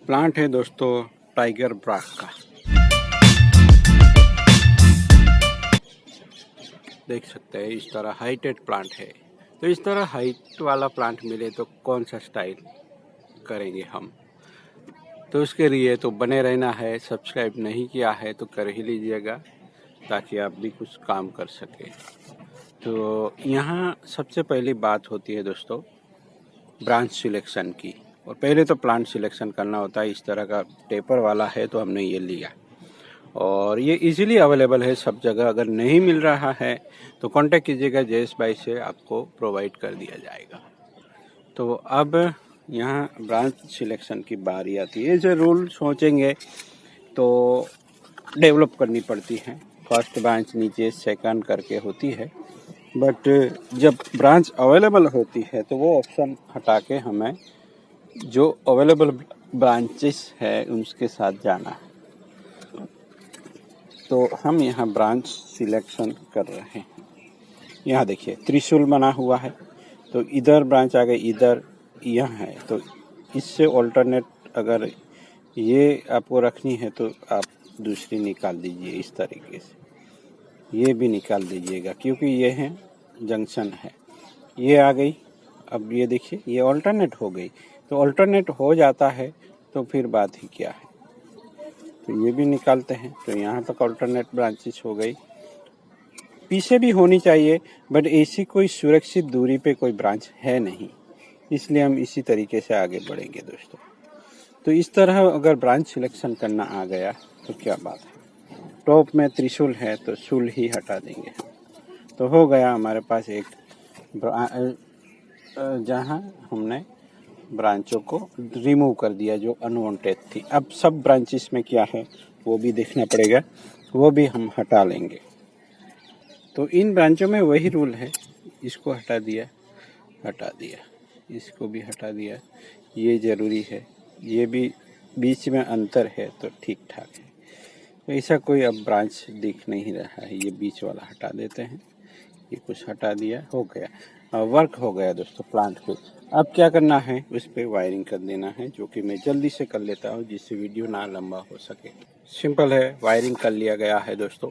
Plant है दोस्तों tiger Barack का। देख सकते हैं इस तरह हाइटेड प्लांट है। तो इस तरह हाइट वाला प्लांट मिले तो कौन सा स्टाइल करेंगे हम। तो उसके लिए तो बने रहना है। सब्सक्राइब नहीं किया है तो कर ही लीजिएगा ताकि आप भी कुछ काम कर सके। तो यहाँ सबसे पहली बात होती है दोस्तों ब्रांच सिलेक्शन की। और पहले तो प्लांट सिलेक्शन करना होता है। इस तरह का टेपर वाला है तो हमने ये लिया और ये इजीली अवेलेबल है सब जगह। अगर नहीं मिल रहा है तो कांटेक्ट कीजिएगा, जयेश भाई से आपको प्रोवाइड कर दिया जाएगा। तो अब यहाँ ब्रांच सिलेक्शन की बारी आती है। जो रूल सोचेंगे तो डेवलप करनी पड़ती है। फर्स्ट ब्रांच नीचे सेकंड करके होती है, बट जब ब्रांच अवेलेबल होती है तो वो ऑप्शन हटा के हमें जो अवेलेबल ब्रांचेस है उसके साथ जाना है। तो हम यहाँ ब्रांच सिलेक्शन कर रहे हैं। यहाँ देखिए त्रिशूल बना हुआ है, तो इधर ब्रांच आ गई, इधर यहाँ है। तो इससे ऑल्टरनेट अगर ये आपको रखनी है तो आप दूसरी निकाल दीजिए इस तरीके से। ये भी निकाल दीजिएगा क्योंकि ये है जंक्शन है। ये आ गई। अब ये देखिए ये ऑल्टरनेट हो गई। तो ऑल्टरनेट हो जाता है तो फिर बात ही क्या है। तो ये भी निकालते हैं। तो यहाँ तक ऑल्टरनेट ब्रांचेस हो गई। पीछे भी होनी चाहिए बट ऐसी कोई सुरक्षित दूरी पे कोई ब्रांच है नहीं, इसलिए हम इसी तरीके से आगे बढ़ेंगे दोस्तों। तो इस तरह अगर ब्रांच सिलेक्शन करना आ गया तो क्या बात है। टॉप में त्रिशूल है तो शूल ही हटा देंगे। तो हो गया हमारे पास एक जहाँ हमने ब्रांचों को रिमूव कर दिया जो अनवांटेड थी। अब सब ब्रांचेस में क्या है वो भी देखना पड़ेगा, वो भी हम हटा लेंगे। तो इन ब्रांचों में वही रूल है, इसको हटा दिया, इसको भी हटा दिया। ये ज़रूरी है, ये भी बीच में अंतर है तो ठीक ठाक है। तो ऐसा कोई अब ब्रांच दिख नहीं रहा है। ये बीच वाला हटा देते हैं। ये कुछ हटा दिया, हो गया, वर्क हो गया दोस्तों प्लांट पे। अब क्या करना है, उस पर वायरिंग कर देना है, जो कि मैं जल्दी से कर लेता हूँ जिससे वीडियो ना लंबा हो सके। सिंपल है, वायरिंग कर लिया गया है दोस्तों।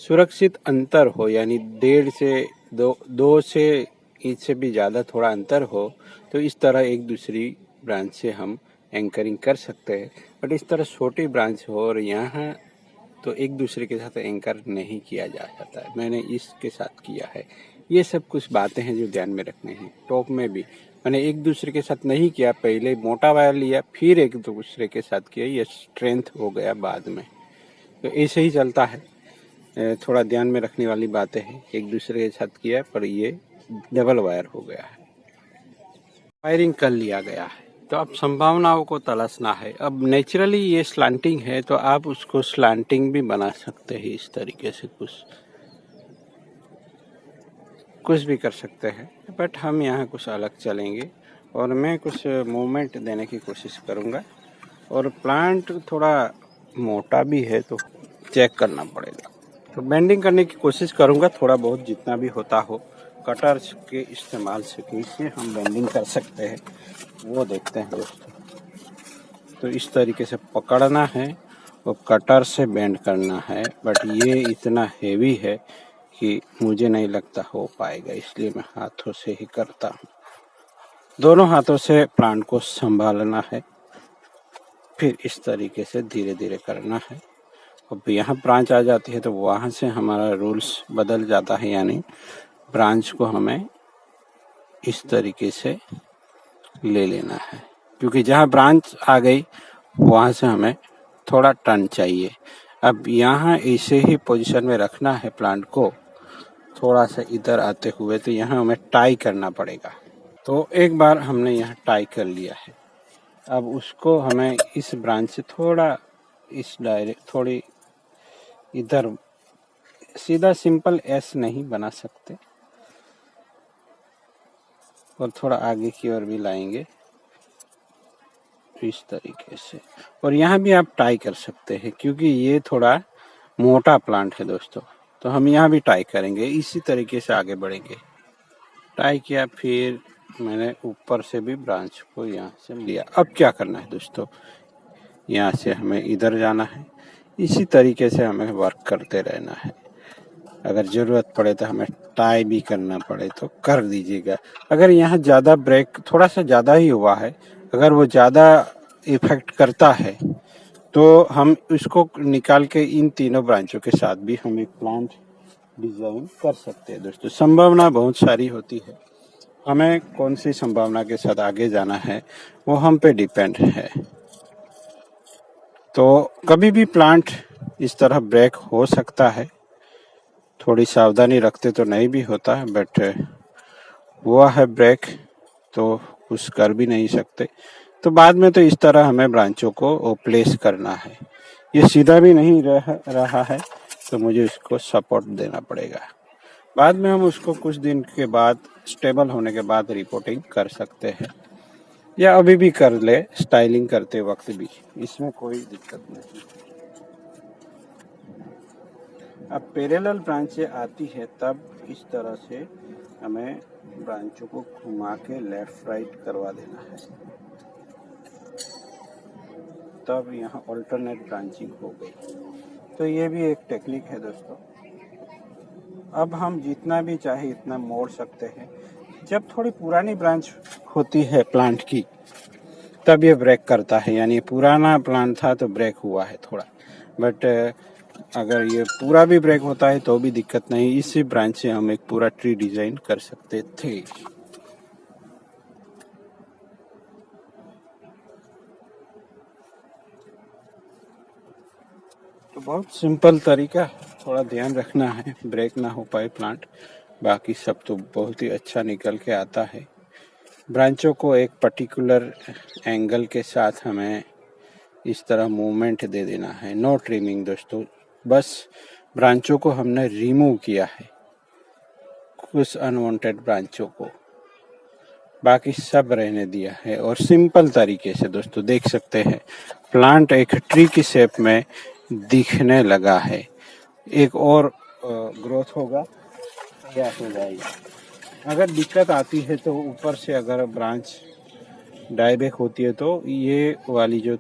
सुरक्षित अंतर हो, यानी 1.5 से 2 से इंच से भी ज़्यादा थोड़ा अंतर हो तो इस तरह एक दूसरी ब्रांच से हम एंकरिंग कर सकते हैं। बट इस तरह छोटी ब्रांच हो और यहाँ तो एक दूसरे के साथ एंकर नहीं किया जा सकता है। मैंने इसके साथ किया है। ये सब कुछ बातें हैं जो ध्यान में रखने हैं। टॉप में भी मैंने एक दूसरे के साथ नहीं किया, पहले मोटा वायर लिया फिर एक दूसरे के साथ किया। ये स्ट्रेंथ हो गया बाद में। तो ऐसे ही चलता है। थोड़ा ध्यान में रखने वाली बातें हैं। एक दूसरे के साथ किया पर ये डबल वायर हो गया है। वायरिंग कर लिया गया है तो अब संभावनाओं को तलाशना है। अब नेचुरली ये स्लांटिंग है तो आप उसको स्लांटिंग भी बना सकते हैं। इस तरीके से कुछ भी कर सकते हैं, बट हम यहाँ कुछ अलग चलेंगे और मैं कुछ मूवमेंट देने की कोशिश करूँगा। और प्लांट थोड़ा मोटा भी है तो चेक करना पड़ेगा। तो बेंडिंग करने की कोशिश करूँगा थोड़ा बहुत, जितना भी होता हो। कटर के इस्तेमाल से कैसे हम बेंडिंग कर सकते हैं वो देखते हैं दोस्तों। तो इस तरीके से पकड़ना है और कटर से बेंड करना है। बट ये इतना हेवी है कि मुझे नहीं लगता हो पाएगा, इसलिए मैं हाथों से ही करता हूँ। दोनों हाथों से प्लांट को संभालना है, फिर इस तरीके से धीरे धीरे करना है। अब यहाँ ब्रांच आ जाती है तो वहाँ से हमारा रूल्स बदल जाता है, यानी ब्रांच को हमें इस तरीके से ले लेना है। क्योंकि जहाँ ब्रांच आ गई वहाँ से हमें थोड़ा टर्न चाहिए। अब यहाँ ऐसे ही पोजीशन में रखना है प्लांट को, थोड़ा सा इधर आते हुए। तो यहाँ हमें टाई करना पड़ेगा। तो एक बार हमने यहाँ टाई कर लिया है। अब उसको हमें इस ब्रांच से थोड़ा इस थोड़ी इधर, सीधा सिंपल एस नहीं बना सकते और थोड़ा आगे की ओर भी लाएंगे इस तरीके से। और यहाँ भी आप टाई कर सकते हैं क्योंकि ये थोड़ा मोटा प्लांट है दोस्तों। तो हम यहाँ भी टाई करेंगे, इसी तरीके से आगे बढ़ेंगे। टाई किया, फिर मैंने ऊपर से भी ब्रांच को यहाँ से लिया। अब क्या करना है दोस्तों, यहाँ से हमें इधर जाना है। इसी तरीके से हमें वर्क करते रहना है। अगर ज़रूरत पड़े तो हमें टाई भी करना पड़े तो कर दीजिएगा। अगर यहाँ ज़्यादा ब्रेक थोड़ा सा ज़्यादा ही हुआ है, अगर वो ज़्यादा इफ़ेक्ट करता है तो हम उसको निकाल के इन तीनों ब्रांचों के साथ भी हम एक प्लांट डिज़ाइन कर सकते हैं। दोस्तों, संभावना बहुत सारी होती है, हमें कौन सी संभावना के साथ आगे जाना है वो हम पे डिपेंड है। तो कभी भी प्लांट इस तरह ब्रेक हो सकता है, थोड़ी सावधानी रखते तो नहीं भी होता है, बट हुआ है ब्रेक तो कुछ कर भी नहीं सकते। तो बाद में तो इस तरह हमें ब्रांचों को प्लेस करना है। ये सीधा भी नहीं रहा है तो मुझे इसको सपोर्ट देना पड़ेगा। बाद में हम उसको कुछ दिन के बाद स्टेबल होने के बाद रिपोर्टिंग कर सकते हैं, या अभी भी कर ले स्टाइलिंग करते वक्त भी, इसमें कोई दिक्कत नहीं। अब पैरेलल ब्रांचें आती है तब इस तरह से हमें ब्रांचों को घुमा के लेफ्ट राइट करवा देना है, तब यहाँ अल्टरनेट ब्रांचिंग हो गई। तो ये भी एक टेक्निक है दोस्तों। अब हम जितना भी चाहे इतना मोड़ सकते हैं। जब थोड़ी पुरानी ब्रांच होती है प्लांट की तब ये ब्रेक करता है, यानी पुराना प्लांट था तो ब्रेक हुआ है थोड़ा, बट अगर ये पूरा भी ब्रेक होता है तो भी दिक्कत नहीं। इसी ब्रांच से हम एक पूरा ट्री डिजाइन कर सकते थे। तो बहुत सिंपल तरीका, थोड़ा ध्यान रखना है ब्रेक ना हो पाए प्लांट, बाकी सब तो बहुत ही अच्छा निकल के आता है। ब्रांचों को एक पर्टिकुलर एंगल के साथ हमें इस तरह मूवमेंट दे देना है। नो ट्रिमिंग दोस्तों, बस ब्रांचों को हमने रिमूव किया है, कुछ अनवांटेड ब्रांचों को, बाकी सब रहने दिया है। और सिंपल तरीके से दोस्तों देख सकते हैं प्लांट एक ट्री की शेप में दिखने लगा है। एक और ग्रोथ होगा या हो जाएगा। अगर दिक्कत आती है तो ऊपर से अगर ब्रांच डाइबैक होती है तो ये वाली जो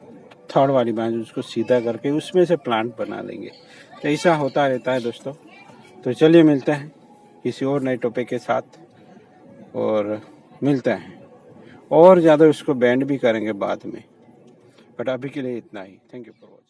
थर्ड वाली ब्रांच उसको सीधा करके उसमें से प्लांट बना लेंगे। तो ऐसा होता रहता है दोस्तों। तो चलिए मिलते हैं किसी और नए टॉपिक के साथ, और मिलते हैं और ज़्यादा उसको बैंड भी करेंगे बाद में, बट अभी के लिए इतना ही। Thank you for watching.